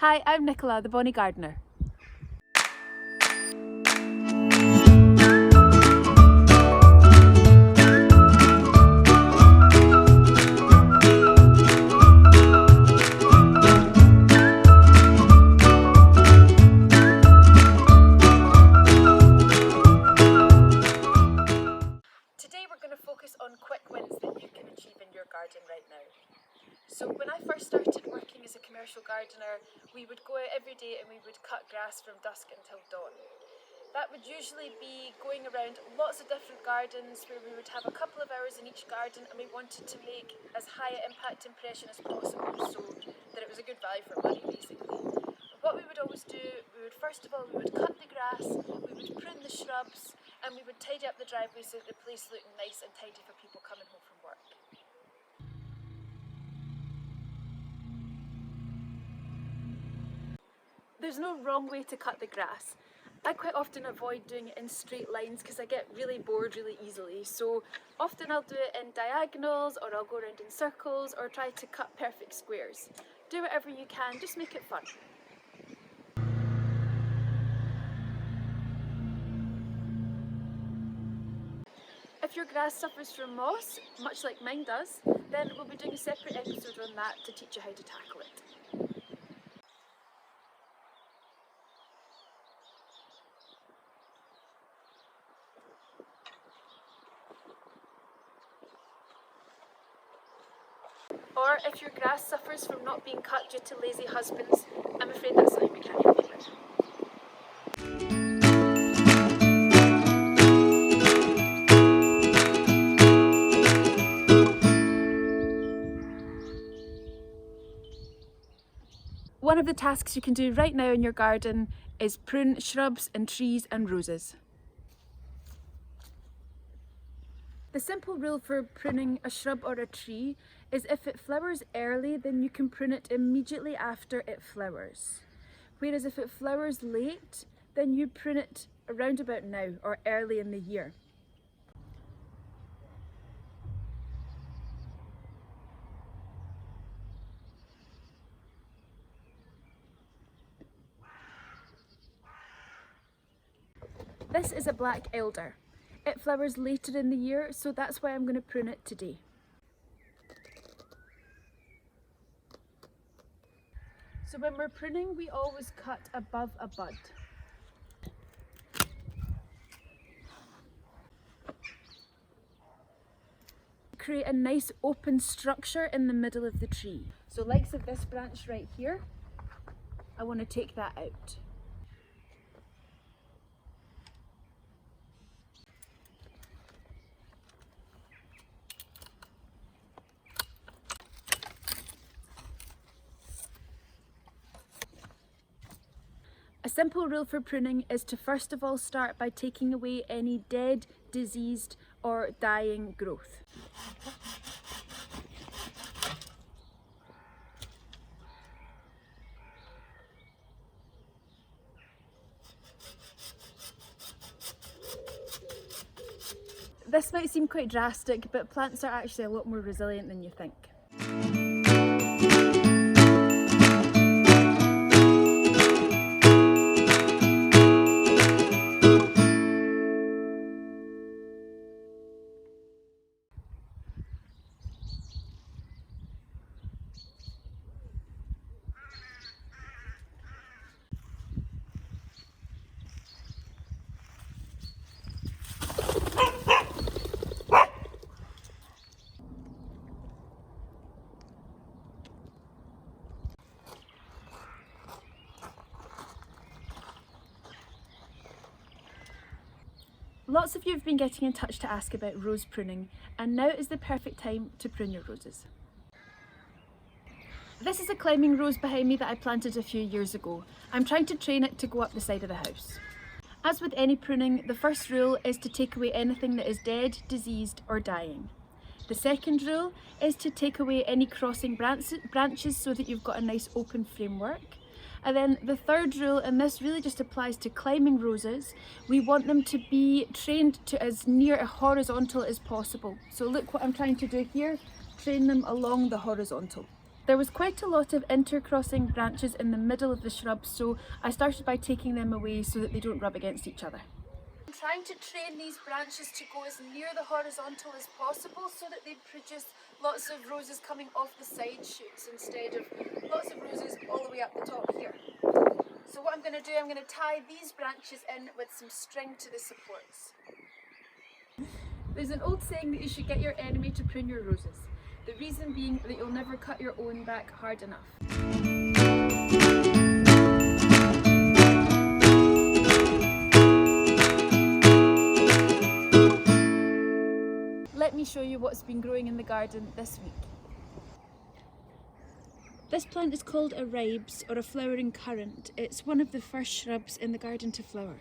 Hi, I'm Nicola, the Bonnie Gardener. Today we're going to focus on quick wins that you can achieve in your garden right now. So when I first started working as a commercial gardener, we would go out every day and we would cut grass from dusk until dawn. That would usually be going around lots of different gardens where we would have a couple of hours in each garden, and we wanted to make as high an impact impression as possible so that it was a good value for money basically. What we would always do, first of all we would cut the grass, we would prune the shrubs, and we would tidy up the driveway so that the place looked nice and tidy for people coming home from work. There's no wrong way to cut the grass. I quite often avoid doing it in straight lines because I get really bored really easily. So often I'll do it in diagonals, or I'll go around in circles, or try to cut perfect squares. Do whatever you can, just make it fun. If your grass suffers from moss, much like mine does, then we'll be doing a separate episode on that to teach you how to tackle it. Or if your grass suffers from not being cut due to lazy husbands, I'm afraid that's something we can't help you with. One of the tasks you can do right now in your garden is prune shrubs and trees and roses. The simple rule for pruning a shrub or a tree is if it flowers early, then you can prune it immediately after it flowers. Whereas if it flowers late, then you prune it around about now or early in the year. This is a black elder. It flowers later in the year, so that's why I'm going to prune it today. So when we're pruning, we always cut above a bud. Create a nice open structure in the middle of the tree. So likes of this branch right here, I want to take that out. A simple rule for pruning is to first of all start by taking away any dead, diseased or dying growth. This might seem quite drastic, but plants are actually a lot more resilient than you think. Lots of you have been getting in touch to ask about rose pruning, and now is the perfect time to prune your roses. This is a climbing rose behind me that I planted a few years ago. I'm trying to train it to go up the side of the house. As with any pruning, the first rule is to take away anything that is dead, diseased or dying. The second rule is to take away any crossing branches so that you've got a nice open framework. And then the third rule, and this really just applies to climbing roses, we want them to be trained to as near a horizontal as possible. So look what I'm trying to do here, train them along the horizontal. There was quite a lot of intercrossing branches in the middle of the shrubs, so I started by taking them away so that they don't rub against each other. I'm trying to train these branches to go as near the horizontal as possible so that they produce lots of roses coming off the side shoots instead of lots of roses all the way up the top here. So what I'm going to do, I'm going to tie these branches in with some string to the supports. There's an old saying that you should get your enemy to prune your roses. The reason being that you'll never cut your own back hard enough. Let me show you what's been growing in the garden this week. This plant is called a ribes, or a flowering currant. It's one of the first shrubs in the garden to flower.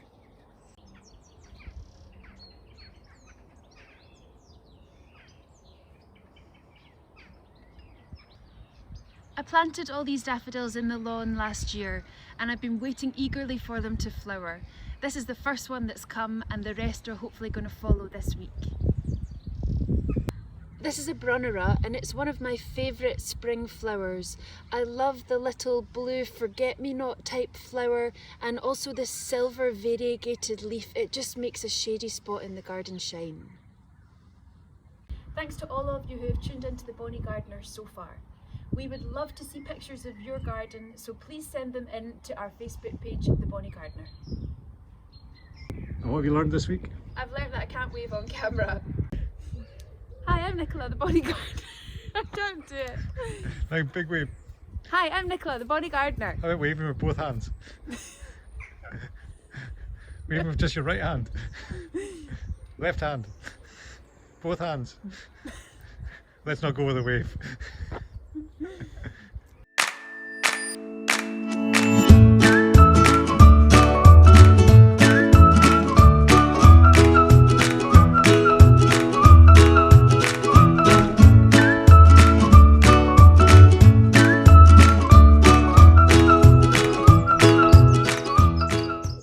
I planted all these daffodils in the lawn last year and I've been waiting eagerly for them to flower. This is the first one that's come and the rest are hopefully going to follow this week. This is a brunnera and it's one of my favourite spring flowers. I love the little blue forget-me-not type flower and also this silver variegated leaf. It just makes a shady spot in the garden shine. Thanks to all of you who have tuned into the Bonnie Gardener so far. We would love to see pictures of your garden, so please send them in to our Facebook page, The Bonnie Gardener. And what have you learned this week? I've learned that I can't wave on camera. Hi, I'm Nicola, the Bonnie Gardener. I can't do it. Like big wave. Hi, I'm Nicola, the Bonnie Gardener. How about waving with both hands? Waving with just your right hand. Left hand. Both hands. Let's not go with a wave.